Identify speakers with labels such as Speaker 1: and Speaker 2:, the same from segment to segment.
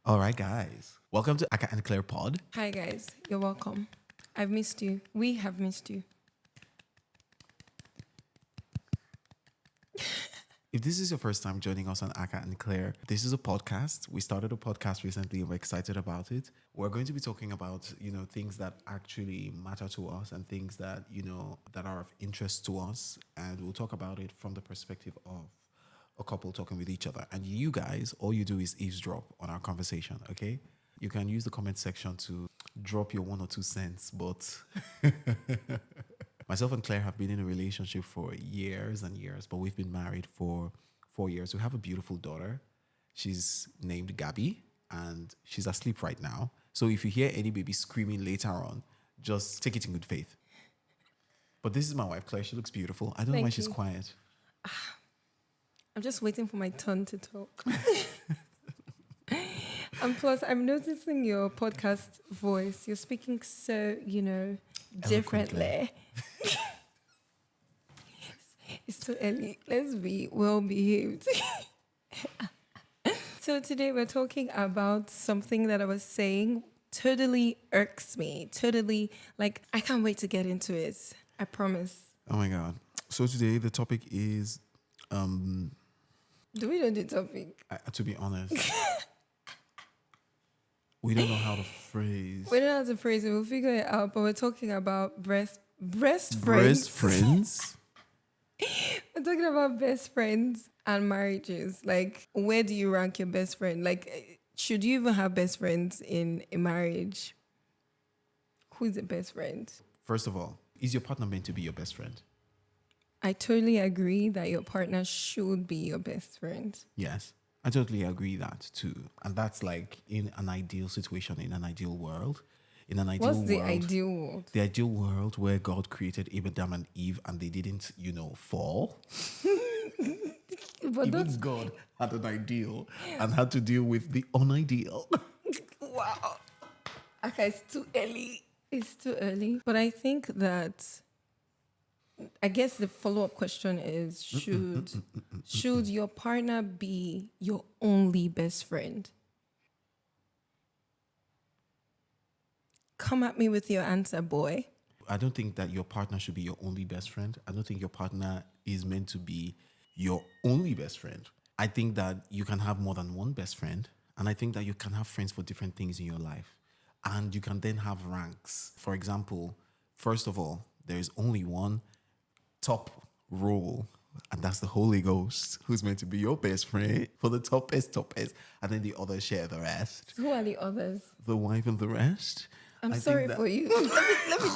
Speaker 1: All right, guys. Welcome to Akah and Claire Pod.
Speaker 2: Hi guys, you're welcome. I've missed you. We have missed you.
Speaker 1: If this is your first time joining us on Akah and Claire, this is a podcast. We started a podcast recently and we're excited about it. We're going to be talking about, things that actually matter to us and things that, that are of interest to us. And we'll talk about it from the perspective of a couple talking with each other. And you guys, all you do is eavesdrop on our conversation, okay? You can use the comment section to drop your 1 or 2 cents, but myself and Claire have been in a relationship for years and years, but we've been married for 4 years. We have a beautiful daughter. She's named Gabby, and she's asleep right now. So if you hear any baby screaming later on, just take it in good faith. But this is my wife, Claire. She looks beautiful. I don't know why
Speaker 2: Thank
Speaker 1: she's
Speaker 2: you.
Speaker 1: quiet.
Speaker 2: I'm just waiting for my turn to talk. And plus, I'm noticing your podcast voice. You're speaking so, differently. It's too early. Let's be well behaved. So today we're talking about something that I was saying totally irks me. Totally, I can't wait to get into it. I promise.
Speaker 1: Oh my God. So today the topic is,
Speaker 2: Do we know the topic?
Speaker 1: to be honest, we don't know how to phrase.
Speaker 2: We don't know how to phrase it. We'll figure it out. But we're talking about best friends.
Speaker 1: Breast friends?
Speaker 2: We're talking about best friends and marriages. Where do you rank your best friend? Should you even have best friends in a marriage? Who's the best friend?
Speaker 1: First of all, is your partner meant to be your best friend?
Speaker 2: I totally agree that your partner should be your best friend.
Speaker 1: Yes, I totally agree that too. And that's like in an ideal situation, in an ideal world. In an ideal
Speaker 2: What's the
Speaker 1: world,
Speaker 2: ideal world?
Speaker 1: the ideal world where God created Adam and Eve and they didn't, fall.
Speaker 2: But
Speaker 1: Even God had an ideal and had to deal with the unideal.
Speaker 2: wow. Okay, it's too early. It's too early. But I think that I guess the follow-up question is should your partner be your only best friend? Come at me with your answer, boy.
Speaker 1: I don't think that your partner should be your only best friend. I don't think your partner is meant to be your only best friend. I think that you can have more than one best friend. And I think that you can have friends for different things in your life. And you can then have ranks. For example, first of all, there is only one top role, and that's the Holy Ghost, who's meant to be your best friend for the toppest. And then the others share the rest.
Speaker 2: Who are the others?
Speaker 1: The wife and the rest.
Speaker 2: I'm
Speaker 1: I
Speaker 2: sorry
Speaker 1: think that-
Speaker 2: for you.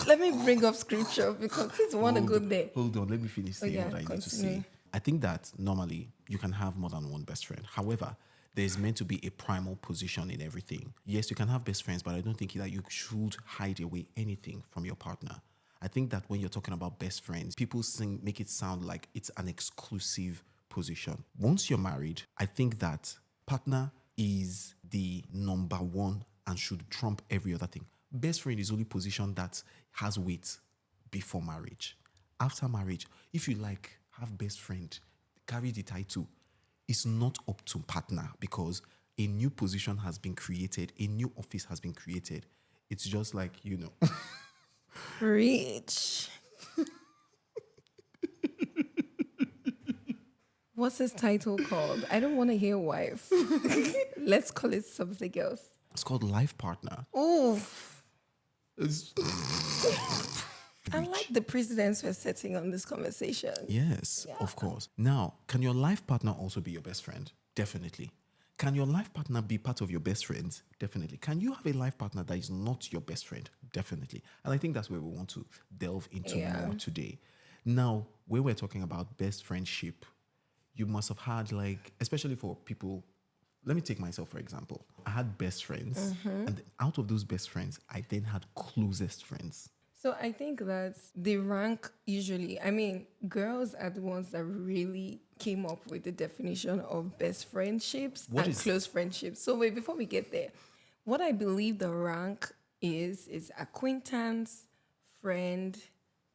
Speaker 2: let me bring up scripture because it's one a good day.
Speaker 1: Hold on, let me finish saying
Speaker 2: yeah,
Speaker 1: what I need to
Speaker 2: continue.
Speaker 1: say. I think that normally you can have more than one best friend. However, there's meant to be a primal position in everything. Yes, you can have best friends, but I don't think that you should hide away anything from your partner. I think that when you're talking about best friends, people make it sound like it's an exclusive position. Once you're married, I think that partner is the number one and should trump every other thing. Best friend is only position that has weight before marriage. After marriage, if you have best friend, carry the title. It's not up to partner because a new position has been created, a new office has been created. It's just
Speaker 2: Preach. What's his title called? I don't want to hear wife. Let's call it something else.
Speaker 1: It's called life partner.
Speaker 2: Oof.
Speaker 1: It's-
Speaker 2: I like the precedents we're setting on this conversation.
Speaker 1: Yes, of course. Now, can your life partner also be your best friend? Definitely. Can your life partner be part of your best friends? Definitely. Can you have a life partner that is not your best friend? Definitely. And I think that's where we want to delve into more today. Now, when we're talking about best friendship, you must have had especially for people, let me take myself for example. I had best friends, and out of those best friends, I then had closest friends.
Speaker 2: So I think that the rank usually, girls are the ones that really came up with the definition of best friendships and close friendships. So wait, before we get there, what I believe the rank is acquaintance, friend,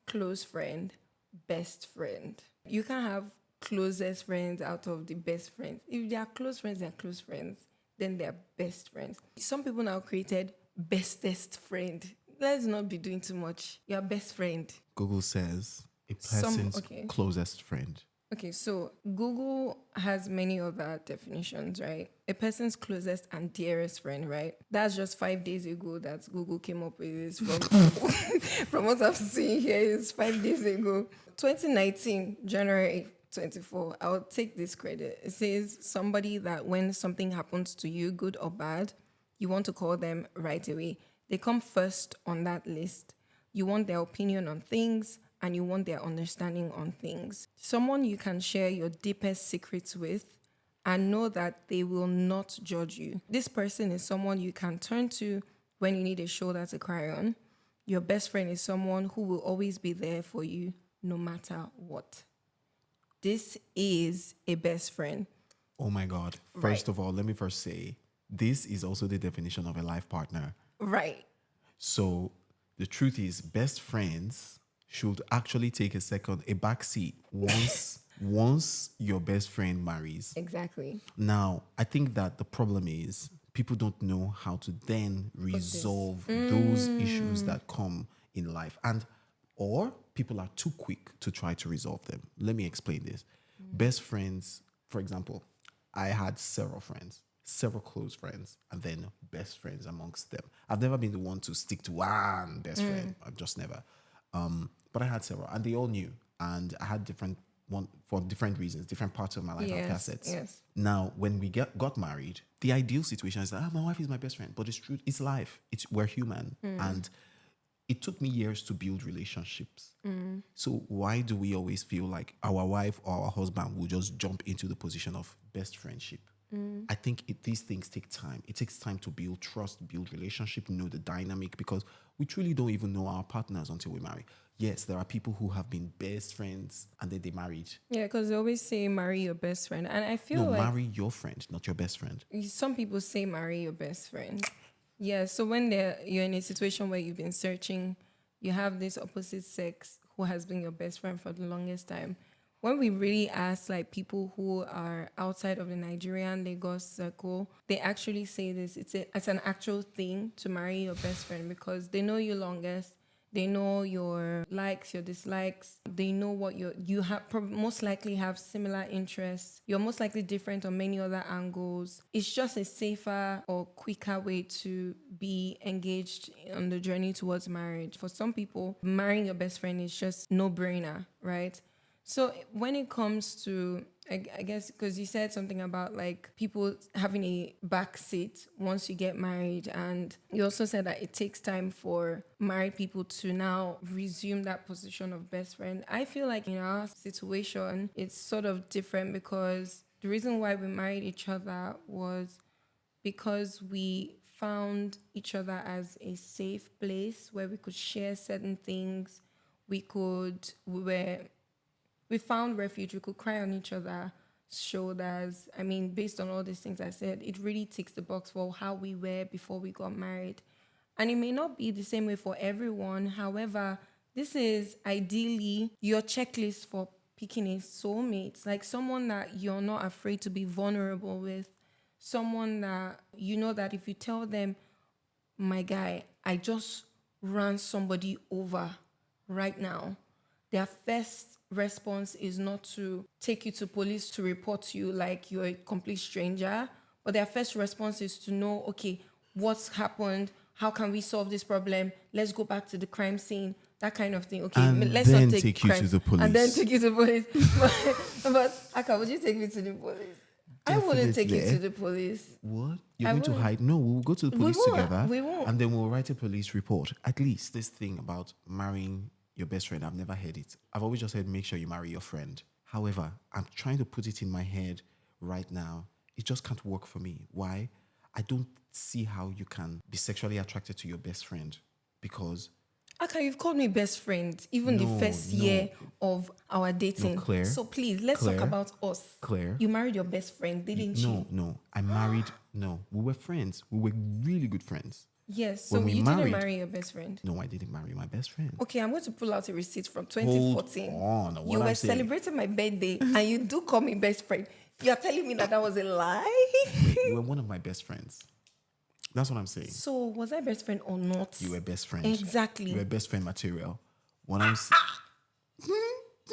Speaker 2: close friend, best friend. You can have closest friends out of the best friends. If they are close friends, they are close friends. then they're best friends. Some people now created bestest friend. Let's not be doing too much. Your best friend.
Speaker 1: Google says a person's closest friend.
Speaker 2: Okay, so Google has many other definitions, right? A person's closest and dearest friend, right? That's just 5 days ago that Google came up with this from what I'm seeing here is 5 days ago. 2019, January 24. I'll take this credit. It says somebody that when something happens to you, good or bad, you want to call them right away. They come first on that list. You want their opinion on things, and you want their understanding on things. Someone you can share your deepest secrets with and know that they will not judge you. This person is someone you can turn to when you need a shoulder to cry on. Your best friend is someone who will always be there for you no matter what. This is a best friend.
Speaker 1: Oh my God. First of all, let me first say, this is also the definition of a life partner.
Speaker 2: Right.
Speaker 1: So the truth is, best friends should actually take a back seat once your best friend marries.
Speaker 2: Exactly.
Speaker 1: Now, I think that the problem is people don't know how to then resolve those issues that come in life, or people are too quick to try to resolve them. Let me explain this. Best friends, for example, I had several close friends, and then best friends amongst them. I've never been the one to stick to one best friend. I've just never. But I had several, and they all knew, and I had for different reasons, different parts of my life and facets.
Speaker 2: Yes.
Speaker 1: Now, when we got married, the ideal situation is that my wife is my best friend, but it's true, it's life. We're human, and it took me years to build relationships. So why do we always feel like our wife or our husband will just jump into the position of best friendship? I think these things take time. It takes time to build trust, build relationship, know the dynamic, because we truly don't even know our partners until we marry. Yes, there are people who have been best friends and then they married.
Speaker 2: Yeah, because they always say marry your best friend. And I feel
Speaker 1: marry your friend, not your best friend.
Speaker 2: Some people say marry your best friend. Yeah, so when you're in a situation where you've been searching, you have this opposite sex who has been your best friend for the longest time. When we really ask like people who are outside of the Nigerian Lagos circle, they actually say this. It's an actual thing to marry your best friend because they know you longest. They know your likes, your dislikes. They know what you have. Most likely have similar interests. You're most likely different on many other angles. It's just a safer or quicker way to be engaged on the journey towards marriage. For some people, marrying your best friend is just no-brainer, right? So when it comes to, I guess, because you said something about like people having a back seat once you get married, and you also said that it takes time for married people to now resume that position of best friend. I feel like in our situation, it's sort of different because the reason why we married each other was because we found each other as a safe place where we could share certain things. We found refuge. We could cry on each other's shoulders. I mean, based on all these things I said, it really ticks the box for how we were before we got married. And it may not be the same way for everyone. However, this is ideally your checklist for picking a soulmate, like someone that you're not afraid to be vulnerable with, someone that you know that if you tell them, my guy, I just ran somebody over right now, their first response is not to take you to police to report you like you're a complete stranger, but their first response is to know, okay, what's happened? How can we solve this problem? Let's go back to the crime scene, that kind of thing. Okay,
Speaker 1: and
Speaker 2: let's
Speaker 1: then
Speaker 2: not take
Speaker 1: you to the police.
Speaker 2: And then take you to the police. but Akah, would you take me to the police? Definitely. I wouldn't take you to the police.
Speaker 1: What? You're going to hide? No, we'll go to the police together.
Speaker 2: We won't.
Speaker 1: And then we'll write a police report. At least this thing about marrying your best friend, I've never heard it. I've always just said, make sure you marry your friend. However, I'm trying to put it in my head right now. It just can't work for me. Why? I don't see how you can be sexually attracted to your best friend because...
Speaker 2: Akah, you've called me best friend, even the first year of our dating.
Speaker 1: No, Claire.
Speaker 2: So please, let's talk about us.
Speaker 1: Claire.
Speaker 2: You married your best friend, didn't you?
Speaker 1: No. I married... No, we were friends. We were really good friends.
Speaker 2: Yes, so you didn't marry your best friend?
Speaker 1: No, I didn't marry my best friend.
Speaker 2: Okay, I'm going to pull out a receipt from 2014.
Speaker 1: Hold on,
Speaker 2: you were celebrating my birthday and you do call me best friend. You're telling me that was a lie?
Speaker 1: Wait, you were one of my best friends. That's what I'm saying.
Speaker 2: So was I best friend or not?
Speaker 1: You were best friend.
Speaker 2: Exactly.
Speaker 1: You were best friend material. What I'm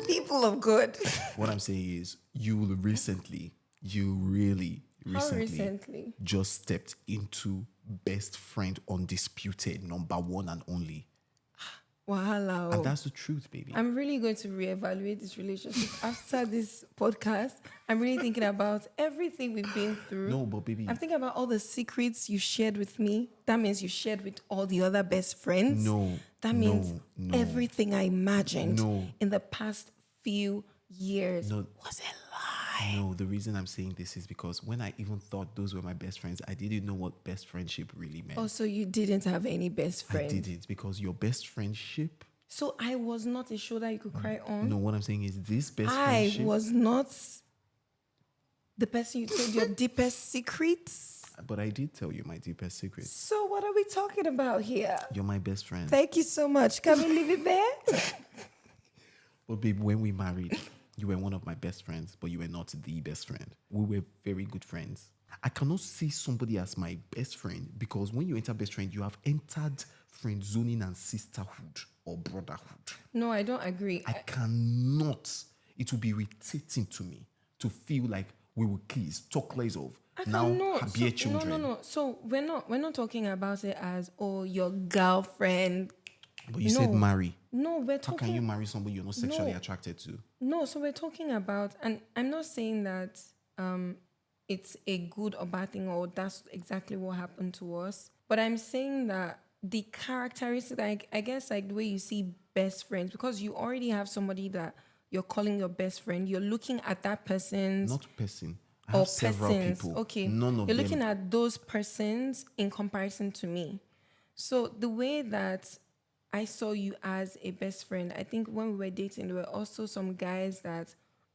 Speaker 2: People of good.
Speaker 1: what I'm saying is you really
Speaker 2: How
Speaker 1: recently
Speaker 2: recently?
Speaker 1: just stepped into best friend undisputed, number one and only.
Speaker 2: Wahala.
Speaker 1: And that's the truth, baby.
Speaker 2: I'm really going to reevaluate this relationship after this podcast. I'm really thinking about everything we've been through.
Speaker 1: No, but baby.
Speaker 2: I'm thinking about all the secrets you shared with me. That means you shared with all the other best friends.
Speaker 1: No.
Speaker 2: That means
Speaker 1: no.
Speaker 2: everything I imagined
Speaker 1: No.
Speaker 2: in the past few years
Speaker 1: No.
Speaker 2: was a lie.
Speaker 1: No, the reason I'm saying this is because when I even thought those were my best friends, I didn't know what best friendship really meant.
Speaker 2: Oh, so you didn't have any best friend?
Speaker 1: I didn't, because your best friendship.
Speaker 2: So I was not a shoulder you could cry on?
Speaker 1: No, what I'm saying is this best
Speaker 2: I
Speaker 1: friendship.
Speaker 2: was not the person you told your deepest secrets.
Speaker 1: But I did tell you my deepest secrets.
Speaker 2: So what are we talking about here?
Speaker 1: You're my best friend.
Speaker 2: Thank you so much. Can we leave it there?
Speaker 1: But babe, when we married, you were one of my best friends, but you were not the best friend. We were very good friends. I cannot see somebody as my best friend because when you enter best friend, you have entered friend zoning and sisterhood or brotherhood.
Speaker 2: No, I don't agree.
Speaker 1: I cannot. It will be irritating to me to feel like we will kiss, talk less of. Now, be children.
Speaker 2: No. So we're not talking about it as your girlfriend.
Speaker 1: But you said marry.
Speaker 2: No, we're
Speaker 1: How
Speaker 2: talking.
Speaker 1: can you marry somebody you're not sexually attracted to?
Speaker 2: No, so we're talking about, and I'm not saying that it's a good or bad thing or that's exactly what happened to us. But I'm saying that the characteristics, like I guess like the way you see best friends, because you already have somebody that you're calling your best friend, you're looking at that person's
Speaker 1: Not person. I have several people.
Speaker 2: Okay.
Speaker 1: None of
Speaker 2: you're
Speaker 1: them.
Speaker 2: looking at those persons in comparison to me. So the way that I saw you as a best friend, I think when we were dating, there were also some guys that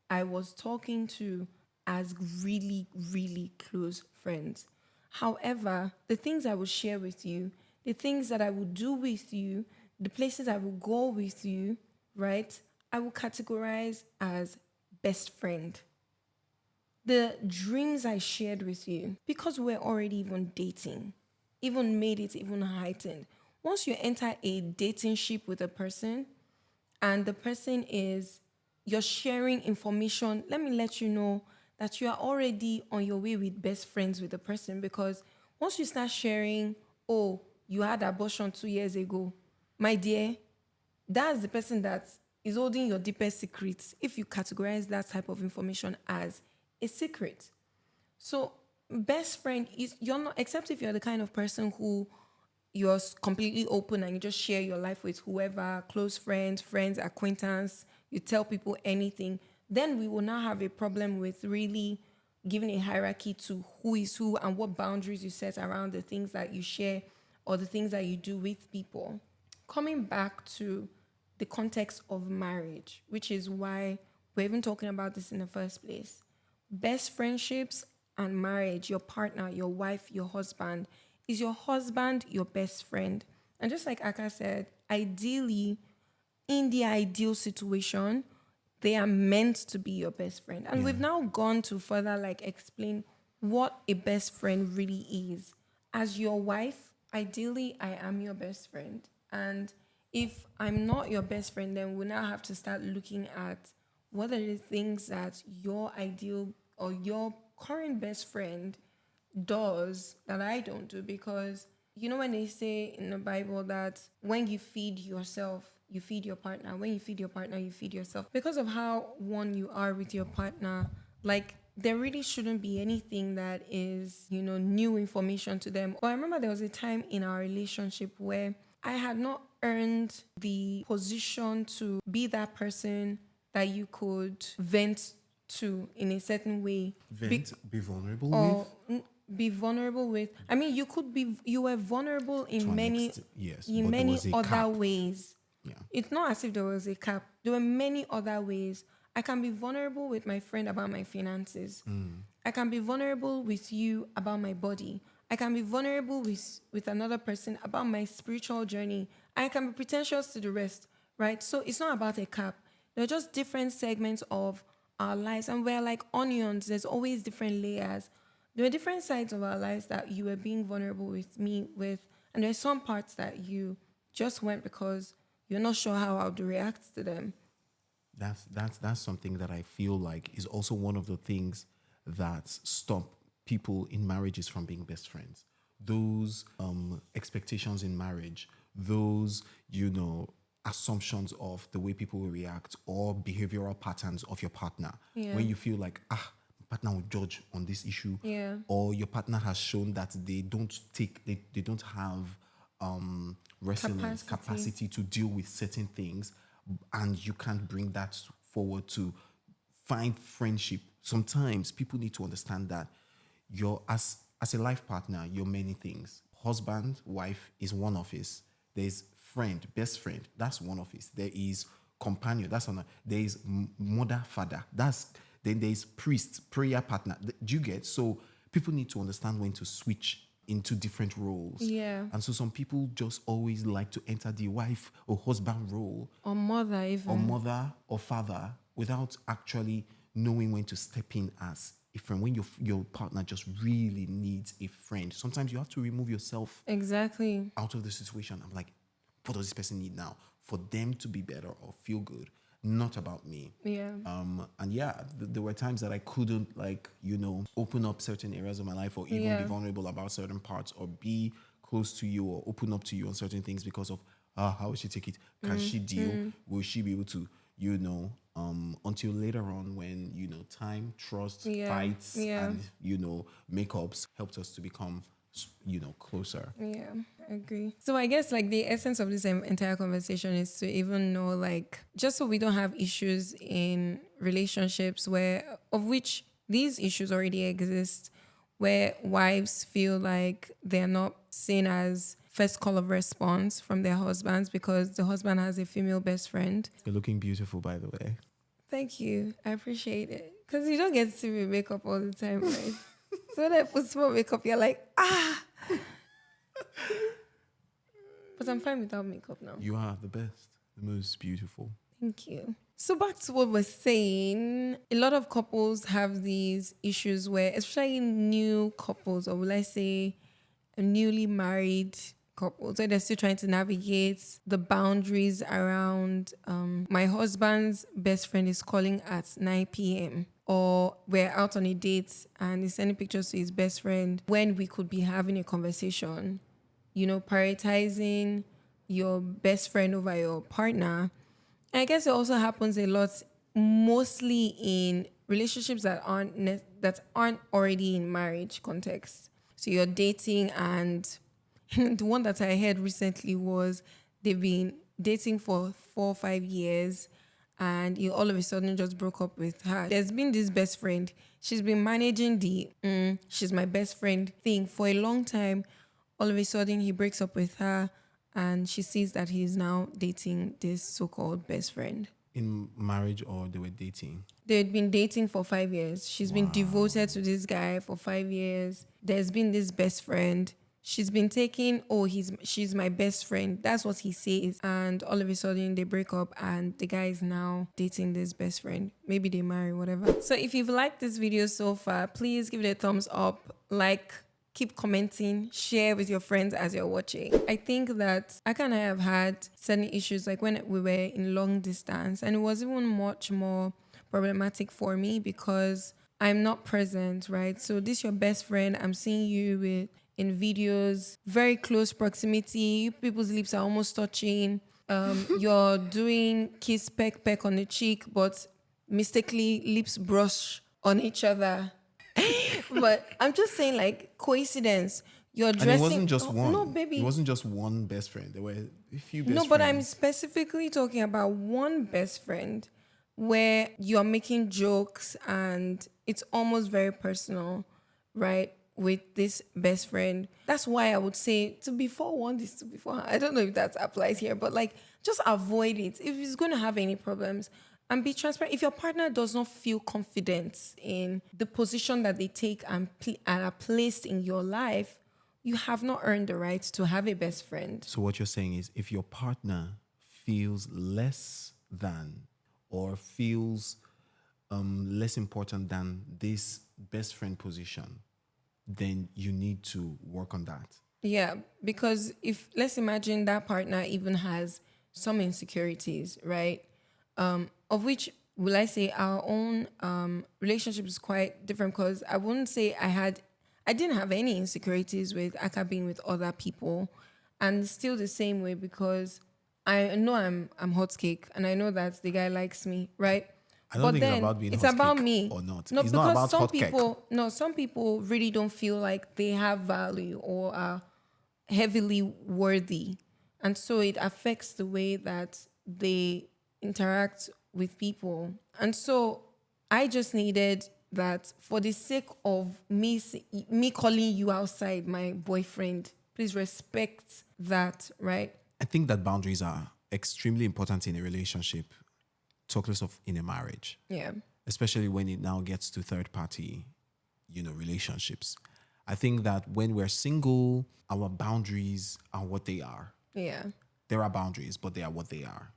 Speaker 2: I was talking to as really, really close friends. However, the things I would share with you, the things that I would do with you, the places I will go with you, right? I will categorize as best friend. The dreams I shared with you, because we're already even dating, even made it even heightened. Once you enter a dating ship with a person and the person you're sharing information, let me let you know that you are already on your way with best friends with the person, because once you start sharing, you had abortion 2 years ago, my dear, that's the person that is holding your deepest secrets if you categorize that type of information as a secret. So best friend is, you're not, except if you're the kind of person who you're completely open and you just share your life with whoever, close friends, acquaintance, you tell people anything, then we will not have a problem with really giving a hierarchy to who is who and what boundaries you set around the things that you share or the things that you do with people. Coming back to the context of marriage, which is why we're even talking about this in the first place. Best friendships and marriage, your partner, your wife, your husband, is your husband your best friend? And just like Akah said, ideally, in the ideal situation, they are meant to be your best friend. And we've now gone to further explain what a best friend really is. As your wife, ideally, I am your best friend. And if I'm not your best friend, then we now have to start looking at what are the things that your ideal or your current best friend does that I don't do. Because you know when they say in the Bible that when you feed yourself, you feed your partner. When you feed your partner, you feed yourself. Because of how one you are with your partner, there really shouldn't be anything that is, new information to them. But I remember there was a time in our relationship where I had not earned the position to be that person that you could vent to in a certain way.
Speaker 1: Be vulnerable with?
Speaker 2: Be vulnerable with. I mean, you were vulnerable in many other ways.
Speaker 1: Yeah.
Speaker 2: It's not as if there was a cap. There were many other ways. I can be vulnerable with my friend about my finances. I can be vulnerable with you about my body. I can be vulnerable with another person about my spiritual journey. I can be pretentious to the rest, right? So it's not about a cap. They're just different segments of our lives. And we're like onions. There's always different layers. there were different sides of our lives that you were being vulnerable with me with, and there's some parts that you just went because you're not sure how I would react to them.
Speaker 1: That's something that I feel like is also one of the things that stop people in marriages from being best friends. Those expectations in marriage, those assumptions of the way people will react or behavioral patterns of your partner.
Speaker 2: Yeah.
Speaker 1: When you feel like my partner will judge on this issue,
Speaker 2: Yeah.
Speaker 1: or your partner has shown that they don't have resilience capacity to deal with certain things, and you can't bring that forward to find friendship. Sometimes people need to understand that you're as a life partner, you're many things. Husband, wife is one office. There's friend, best friend, that's one office. There is companion, that's another. There is mother, father, then there's priest, prayer partner. Do you get? So people need to understand when to switch into different roles.
Speaker 2: Yeah.
Speaker 1: And so some people just always like to enter the wife or husband role,
Speaker 2: Or mother even.
Speaker 1: or mother or father, without actually knowing when to step in as a friend. When your partner just really needs a friend, sometimes you have to remove yourself
Speaker 2: Exactly.
Speaker 1: out of the situation. I'm like, what does this person need now for them to be better or feel good? Not about me.
Speaker 2: Yeah.
Speaker 1: And yeah, there were times that I couldn't open up certain areas of my life, or even be vulnerable about certain parts, or be close to you, or open up to you on certain things because of how will she take it? Can she deal? Will she be able to, until later on when, time, trust, fights, and, makeups helped us to become, closer.
Speaker 2: Yeah, I agree. So I guess like the essence of this entire conversation is to even know, like, just so we don't have issues in relationships of which these issues already exist, where wives feel like they're not seen as first call of response from their husbands because the husband has a female best friend.
Speaker 1: You're looking beautiful, by the way.
Speaker 2: Thank you. I appreciate it. Because you don't get to see me makeup all the time, right? So when I put small makeup, you're like, But I'm fine without makeup now.
Speaker 1: You are the best, the most beautiful.
Speaker 2: Thank you. So back to what we're saying, a lot of couples have these issues where, especially new couples, or will I say newly married couples, where they're still trying to navigate the boundaries around my husband's best friend is calling at 9 p.m. or we're out on a date and he's sending pictures to his best friend when we could be having a conversation, prioritizing your best friend over your partner. And I guess it also happens a lot, mostly in relationships that aren't already in marriage context. So you're dating, and the one that I heard recently was they've been dating for 4 or 5 years, and you all of a sudden just broke up with her. There's been this best friend. She's been managing the she's my best friend thing for a long time. All of a sudden he breaks up with her, and she sees that he's now dating this so-called best friend.
Speaker 1: In marriage, or they were dating?
Speaker 2: They'd been dating for 5 years. She's been devoted to this guy for 5 years. There's been this best friend. She's been taking, she's my best friend. That's what he says. And all of a sudden they break up and the guy is now dating this best friend. Maybe they marry, whatever. So if you've liked this video so far, please give it a thumbs up, keep commenting, share with your friends as you're watching. I think that Akah and I have had certain issues, like when we were in long distance, and it was even much more problematic for me because I'm not present, right? So this your best friend, I'm seeing you in videos, very close proximity, people's lips are almost touching. You're doing kiss peck on the cheek, but mistakenly lips brush on each other. But I'm just saying, like, coincidence. You're dressing.
Speaker 1: And it wasn't just one.
Speaker 2: No, baby.
Speaker 1: It wasn't just one best friend. There were a few best friends.
Speaker 2: No, but I'm specifically talking about one best friend where you're making jokes and it's almost very personal, right? With this best friend. That's why I would say to be forewarned is to be forewarned. I don't know if that applies here, but like, just avoid it. If it's going to have any problems, and be transparent. If your partner does not feel confident in the position that they take and are placed in your life, you have not earned the right to have a best friend.
Speaker 1: So what you're saying is, if your partner feels less than, or feels less important than this best friend position, then you need to work on that.
Speaker 2: Yeah, because if let's imagine that partner even has some insecurities, right? Of which will I say our own relationship is quite different because I wouldn't say I didn't have any insecurities with Akah being with other people, and still the same way because I know I'm hot cake and I know that the guy likes me, right?
Speaker 1: I don't
Speaker 2: But
Speaker 1: think it's
Speaker 2: then
Speaker 1: about being
Speaker 2: it's
Speaker 1: hot
Speaker 2: about
Speaker 1: cake
Speaker 2: me.
Speaker 1: or not.
Speaker 2: No,
Speaker 1: It's not
Speaker 2: because
Speaker 1: about hot cake.
Speaker 2: some people really don't feel like they have value or are heavily worthy. And so it affects the way that they interact with people. And so I just needed that for the sake of me calling you outside my boyfriend, please respect that, right?
Speaker 1: I think that boundaries are extremely important in a relationship, talk less of in a marriage.
Speaker 2: Yeah.
Speaker 1: Especially when it now gets to third party, relationships. I think that when we're single, our boundaries are what they are.
Speaker 2: Yeah.
Speaker 1: There are boundaries, but they are what they are.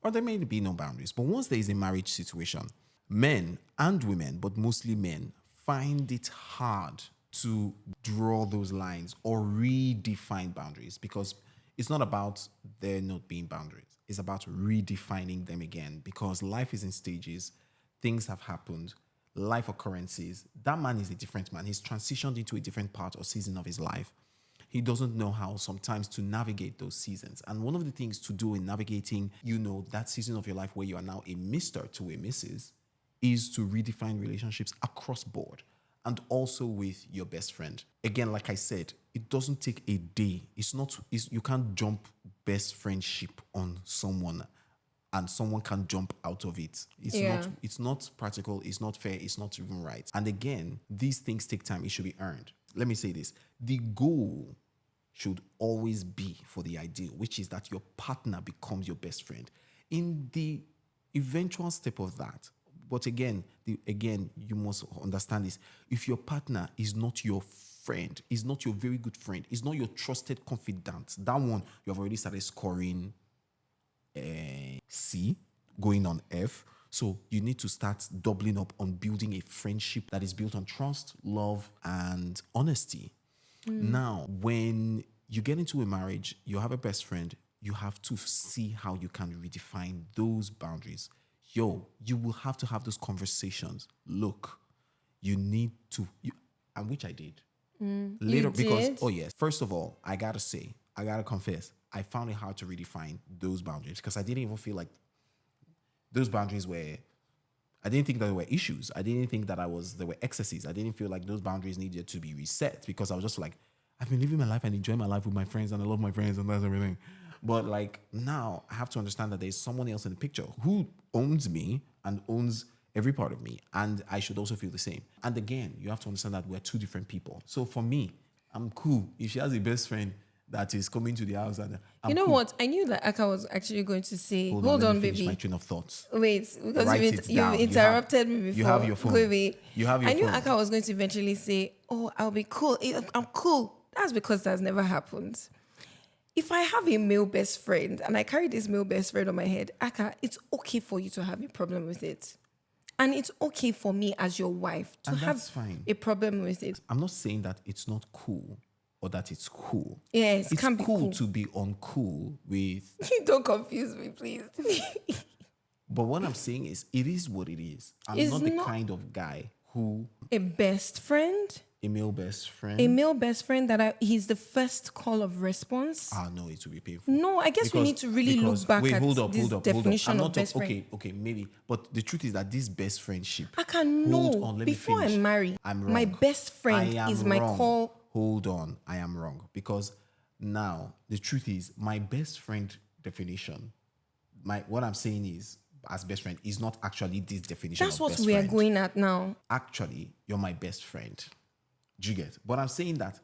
Speaker 1: Or there may be no boundaries. But once there is a marriage situation, men and women, but mostly men, find it hard to draw those lines or redefine boundaries because it's not about there not being boundaries. It's about redefining them again because life is in stages, things have happened, life occurrences. That man is a different man. He's transitioned into a different part or season of his life. He doesn't know how sometimes to navigate those seasons. And one of the things to do in navigating, that season of your life where you are now a Mr. to a Mrs. is to redefine relationships across board and also with your best friend. Again, like I said, it doesn't take a day. You can't jump best friendship on someone and someone can jump out of it. It's not practical, it's not fair, it's not even right. And again, these things take time, it should be earned. Let me say this. The goal should always be for the ideal, which is that your partner becomes your best friend. In the eventual step of that, but again, you must understand this. If your partner is not your friend, is not your very good friend, is not your trusted confidant, that one, you have already started scoring C, going on F. So you need to start doubling up on building a friendship that is built on trust, love, and honesty. Now, when you get into a marriage, you have a best friend, you have to see how you can redefine those boundaries. You will have to have those conversations. Look, you need to, and which I did. Later, because, yes, first of all, I gotta confess, I found it hard to redefine those boundaries because I didn't even feel like those boundaries I didn't think that there were issues. I didn't think that there were excesses. I didn't feel like those boundaries needed to be reset because I was just like, I've been living my life and enjoying my life with my friends and I love my friends and that's everything. But like now I have to understand that there's someone else in the picture who owns me and owns every part of me. And I should also feel the same. And again, you have to understand that we're two different people. So for me, I'm cool. If she has a best friend that is coming to the house and
Speaker 2: you know cool. What? I knew that Akah was actually going to say, hold on,
Speaker 1: finish
Speaker 2: baby.
Speaker 1: my train of thoughts.
Speaker 2: Wait, because you interrupted me before.
Speaker 1: You have your phone.
Speaker 2: Wait.
Speaker 1: You have your
Speaker 2: phone. I knew
Speaker 1: phone.
Speaker 2: Akah was going to eventually say, oh, I'll be cool. I'm cool. That's because that's never happened. If I have a male best friend and I carry this male best friend on my head, Akah, it's okay for you to have a problem with it. And it's okay for me as your wife to have a problem with it.
Speaker 1: I'm not saying that it's not cool or that it's cool.
Speaker 2: Yes,
Speaker 1: it's
Speaker 2: can be cool
Speaker 1: to be uncool with.
Speaker 2: Don't confuse me, please.
Speaker 1: But what I'm saying is, it is what it is. I'm not the kind of guy who
Speaker 2: a best friend.
Speaker 1: A male best friend.
Speaker 2: A male best friend that he's the first call of response.
Speaker 1: No, it will be painful.
Speaker 2: No, I guess we need to really look back at this definition of best friend.
Speaker 1: Okay, maybe. But the truth is that this best friendship.
Speaker 2: I can know. Before I marry, my best friend is my call.
Speaker 1: Hold on, I am wrong. Because now, the truth is, my best friend definition, what I'm saying is, as best friend, is not actually this definition of best friend.
Speaker 2: That's what we are going at now.
Speaker 1: Actually, you're my best friend. Do you get? But I'm saying that.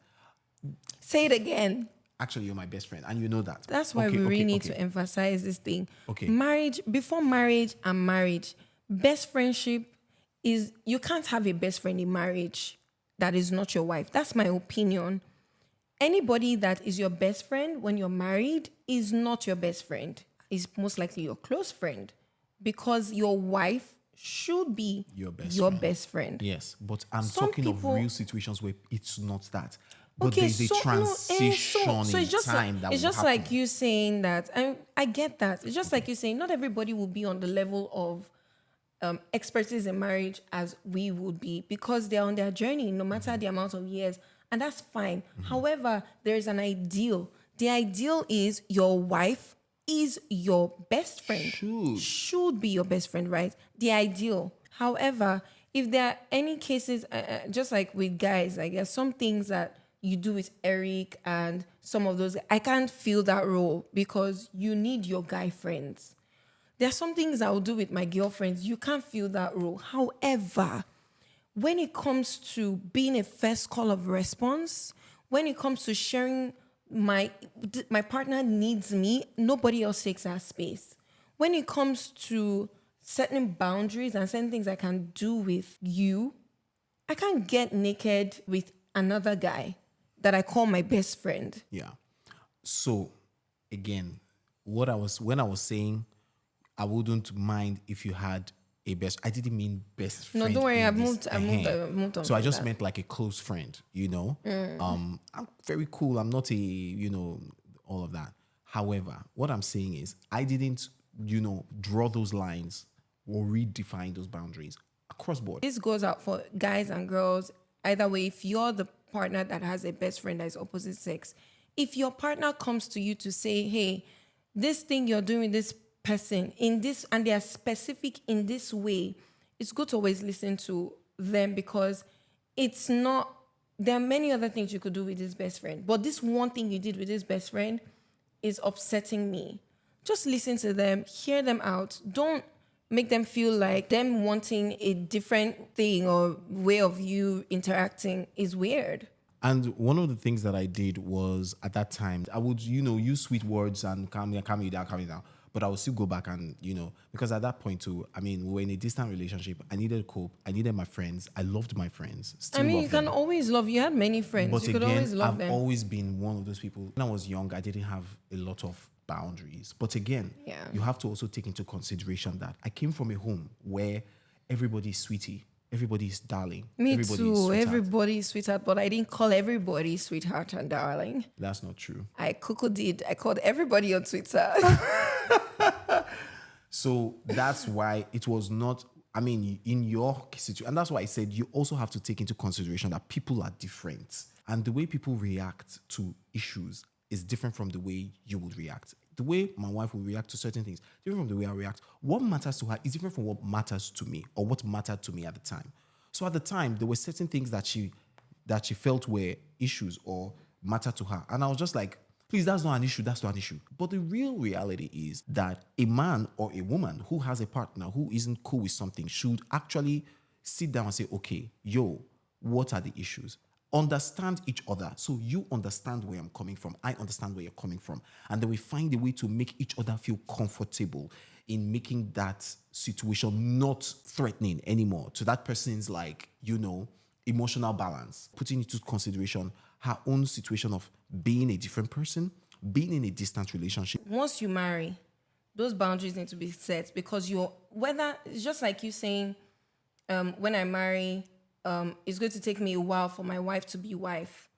Speaker 2: Say it again.
Speaker 1: Actually, you're my best friend, and you know that.
Speaker 2: That's why we really need to emphasize this thing.
Speaker 1: Okay.
Speaker 2: Marriage, before marriage and marriage, best friendship is, you can't have a best friend in marriage that is not your wife. That's my opinion. Anybody that is your best friend when you're married is not your best friend. Is most likely your close friend, because your wife should be
Speaker 1: Your
Speaker 2: your
Speaker 1: friend.
Speaker 2: best friend.
Speaker 1: Yes, but I'm
Speaker 2: Some
Speaker 1: talking of
Speaker 2: people-
Speaker 1: real situations where it's not that. But
Speaker 2: Okay,
Speaker 1: there's a
Speaker 2: so no,
Speaker 1: transition
Speaker 2: so
Speaker 1: in
Speaker 2: it's just
Speaker 1: time
Speaker 2: like,
Speaker 1: that
Speaker 2: it's
Speaker 1: will
Speaker 2: just
Speaker 1: happen.
Speaker 2: like you saying that. I get that. It's just like you saying not everybody will be on the level of expertise in marriage as we would be, because they're on their journey, no matter the amount of years, and that's fine. However, there's an ideal. The ideal is your wife is your best friend. Should be your best friend, right? The ideal. However, if there are any cases, just like with guys, I guess some things that you do with Eric and some of those, I can't fill that role because you need your guy friends. There are some things I will do with my girlfriends. You can't fill that role. However, when it comes to being a first call of response, when it comes to sharing my partner needs me, nobody else takes that space. When it comes to certain boundaries and certain things I can do with you, I can't get naked with another guy that I call my best friend.
Speaker 1: Yeah. So again, when I was saying I wouldn't mind if you had a best. I didn't mean best friend.
Speaker 2: No, don't worry. I've
Speaker 1: moved
Speaker 2: on.
Speaker 1: So I just
Speaker 2: that.
Speaker 1: meant like a close friend. I'm very cool. I'm not all of that. However, what I'm saying is I didn't draw those lines or redefine those boundaries across board.
Speaker 2: This goes out for guys and girls. Either way, if you're the partner that has a best friend that is opposite sex, if your partner comes to you to say, hey, this thing you're doing with this person in this, and they are specific in this way, it's good to always listen to them, because it's not, there are many other things you could do with this best friend, but this one thing you did with this best friend is upsetting me. Just listen to them, hear them out. Don't make them feel like them wanting a different thing or way of you interacting is weird.
Speaker 1: And one of the things that I did was, at that time, I would, use sweet words and calm me down. But I would still go back and, because at that point too, we were in a distant relationship. I needed to cope. I needed my friends. I loved my friends. Still
Speaker 2: you
Speaker 1: love them.
Speaker 2: can always love. You had many friends.
Speaker 1: But
Speaker 2: you could always love
Speaker 1: I've
Speaker 2: them.
Speaker 1: always been one of those people. When I was young, I didn't have a lot of boundaries. But again, you have to also take into consideration that I came from a home where everybody's sweetie. Everybody's darling.
Speaker 2: Me too. Everybody's sweetheart, but I didn't call everybody sweetheart and darling.
Speaker 1: That's not true.
Speaker 2: I did. I called everybody on Twitter.
Speaker 1: So that's why it was not, in your situation, and that's why I said you also have to take into consideration that people are different. And the way people react to issues is different from the way you would react. The way my wife will react to certain things, different from the way I react. What matters to her is different from what matters to me, or what mattered to me at the time. So at the time, there were certain things that she felt were issues or mattered to her. And I was just like, please, that's not an issue. That's not an issue. But the real reality is that a man or a woman who has a partner who isn't cool with something should actually sit down and say, okay, what are the issues? Understand each other. So you understand where I'm coming from. I understand where you're coming from. And then we find a way to make each other feel comfortable in making that situation not threatening anymore to that person's emotional balance, putting into consideration her own situation of being a different person, being in a distant relationship.
Speaker 2: Once you marry, those boundaries need to be set, because it's just like you saying, when I marry, it's going to take me a while for my wife to be wife.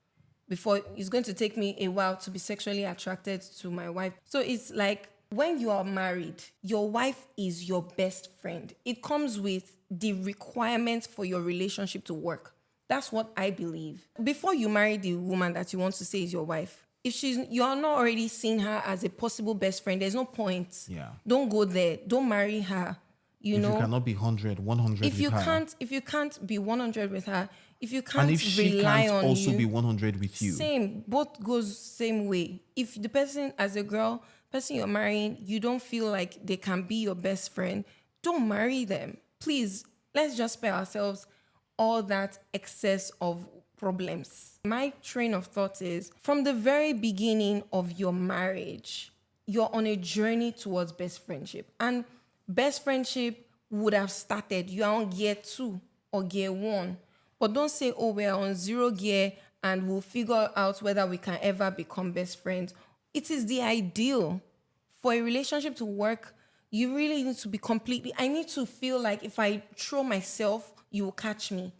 Speaker 2: Before, it's going to take me a while to be sexually attracted to my wife. So it's like, when you are married, your wife is your best friend. It comes with the requirements for your relationship to work. That's what I believe. Before you marry the woman that you want to say is your wife, if you're not already seeing her as a possible best friend, there's no point.
Speaker 1: Yeah.
Speaker 2: Don't go there. Don't marry her. You
Speaker 1: cannot be 100
Speaker 2: if you
Speaker 1: with her.
Speaker 2: If you can't be 100 with her, if you can't
Speaker 1: and if she
Speaker 2: rely
Speaker 1: can't
Speaker 2: on
Speaker 1: also
Speaker 2: you,
Speaker 1: be 100 with you.
Speaker 2: Same, both goes same way. If the person, as a girl, person you're marrying, you don't feel like they can be your best friend, don't marry them. Please, let's just spare ourselves all that excess of problems. My train of thought is, from the very beginning of your marriage, you're on a journey towards best friendship. And best friendship would have started, you're on gear 2 or gear 1. But don't say, oh, we're on 0 gear and we'll figure out whether we can ever become best friends. It is the ideal. For a relationship to work, you really need to be completely, I need to feel like if I throw myself, you will catch me.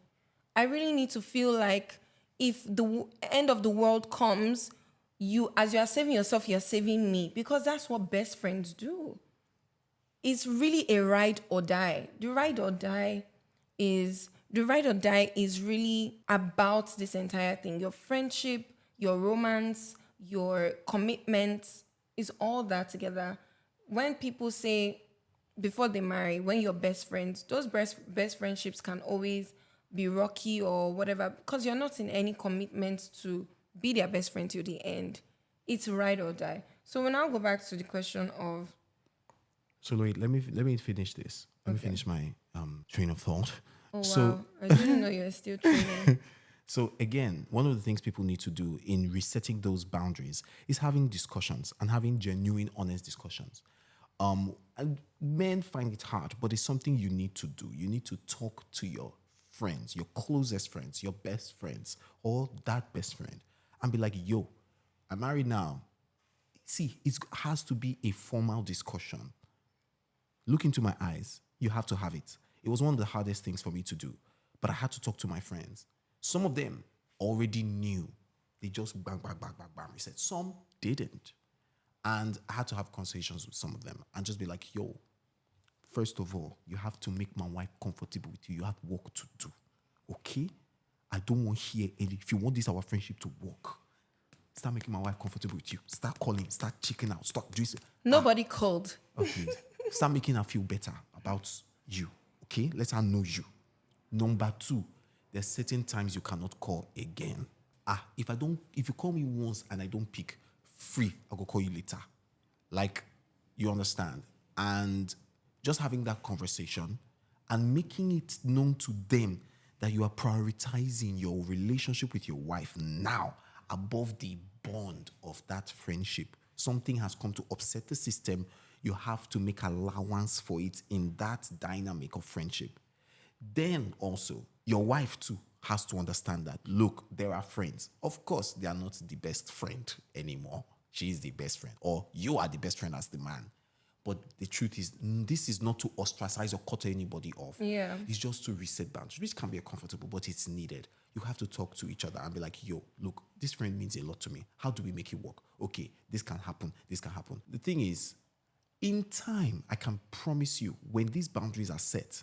Speaker 2: I really need to feel like if the end of the world comes, as you are saving yourself, you're saving me, because that's what best friends do. It's really a ride or die. The ride or die is really about this entire thing. Your friendship, your romance, your commitment is all that together. When people say before they marry, when you're best friends, those best friendships can always be rocky or whatever, because you're not in any commitment to be their best friend till the end. It's ride or die. So we'll now go back to the question of.
Speaker 1: So wait, let me finish this. Let me finish my train of thought.
Speaker 2: Oh,
Speaker 1: So
Speaker 2: wow. I didn't know you were still training.
Speaker 1: So again, one of the things people need to do in resetting those boundaries is having discussions and having genuine, honest discussions. And men find it hard, but it's something you need to do. You need to talk to your friends, your closest friends, your best friends, or that best friend, and be like, yo, I'm married now. See, it has to be a formal discussion. Look into my eyes. You have to have it. It was one of the hardest things for me to do, but I had to talk to my friends. Some of them already knew. They just bang, bang, bang, bang, bang. They said some didn't. And I had to have conversations with some of them and just be like, yo, first of all, you have to make my wife comfortable with you. You have work to do. Okay? I don't want to hear any. If you want this, our friendship to work, start making my wife comfortable with you. Start calling. Start checking out. Stop doing it.
Speaker 2: Nobody called.
Speaker 1: Okay. Start making her feel better about you. Okay? Let her know you. Number 2, there's certain times you cannot call again. If you call me once and I don't pick, free, I'll go call you later. Like, you understand? And just having that conversation and making it known to them that you are prioritizing your relationship with your wife now above the bond of that friendship. Something has come to upset the system. You have to make allowance for it in that dynamic of friendship. Then also, your wife too has to understand that, look, there are friends. Of course, they are not the best friend anymore. She is the best friend, or you are the best friend as the man. But the truth is, this is not to ostracize or cut anybody off.
Speaker 2: Yeah.
Speaker 1: It's just to reset boundaries, which can be uncomfortable, but it's needed. You have to talk to each other and be like, yo, look, this friend means a lot to me. How do we make it work? Okay, this can happen. This can happen. The thing is, in time, I can promise you, when these boundaries are set,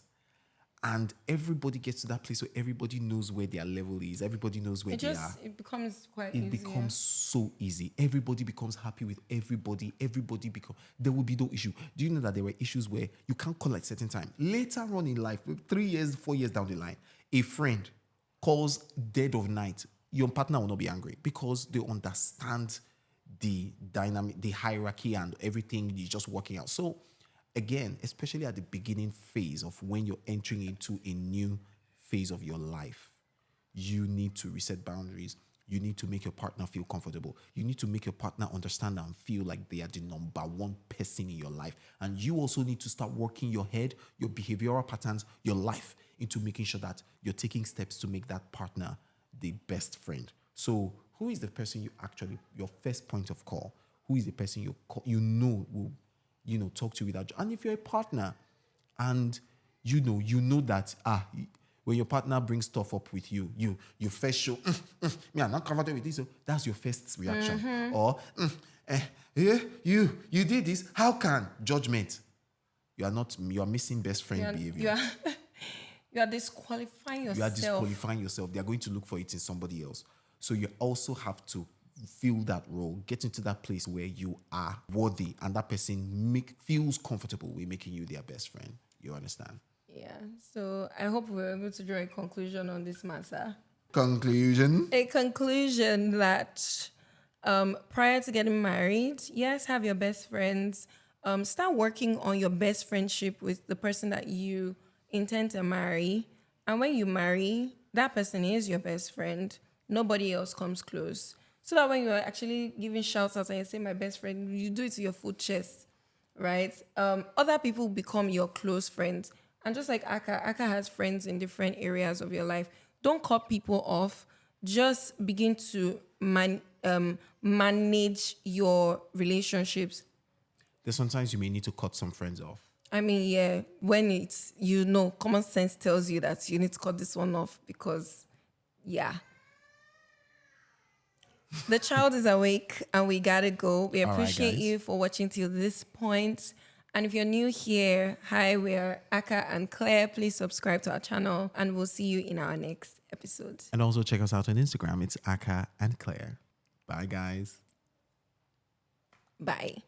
Speaker 1: and everybody gets to that place where everybody knows where their level is, everybody knows where they are.
Speaker 2: It becomes quite easy.
Speaker 1: It becomes so easy. Everybody becomes happy with everybody. There will be no issue. Do you know that there were issues where you can't call at a certain time? Later on in life, 3 years, 4 years down the line, a friend calls dead of night. Your partner will not be angry because they understand the dynamic, the hierarchy, and everything is just working out. So again, especially at the beginning phase of when you're entering into a new phase of your life, you need to reset boundaries. You need to make your partner feel comfortable. You need to make your partner understand and feel like they are the number one person in your life. And you also need to start working your head, your behavioral patterns, your life into making sure that you're taking steps to make that partner the best friend. So who is the person your first point of call? Who is the person will talk to you without. And if you're a partner and you know that when your partner brings stuff up with you first show, me, I'm not comfortable with this. So that's your first reaction. Mm-hmm. Or you did this. How can judgment? You are missing best friend behavior.
Speaker 2: You are disqualifying yourself.
Speaker 1: You are disqualifying yourself. They are going to look for it in somebody else. So you also have to feel that role, get into that place where you are worthy and that person feels comfortable with making you their best friend. You understand?
Speaker 2: Yeah. So I hope we're able to draw a conclusion on this matter.
Speaker 1: Conclusion?
Speaker 2: A conclusion that prior to getting married, yes, have your best friends. Start working on your best friendship with the person that you intend to marry. And when you marry, that person is your best friend. Nobody else comes close. So that when you're actually giving shout outs and you say, my best friend, you do it to your full chest, right? Other people become your close friends. And just like Akah has friends in different areas of your life. Don't cut people off. Just begin to manage your relationships.
Speaker 1: There's sometimes you may need to cut some friends off.
Speaker 2: I mean, yeah, when it's, common sense tells you that you need to cut this one off because, yeah. The child is awake and we gotta go. We appreciate you for watching till this point. And if you're new here, hi, we're Akah and Claire. Please subscribe to our channel and we'll see you in our next episode.
Speaker 1: And also check us out on Instagram. It's Akah and Claire. Bye, guys.
Speaker 2: Bye.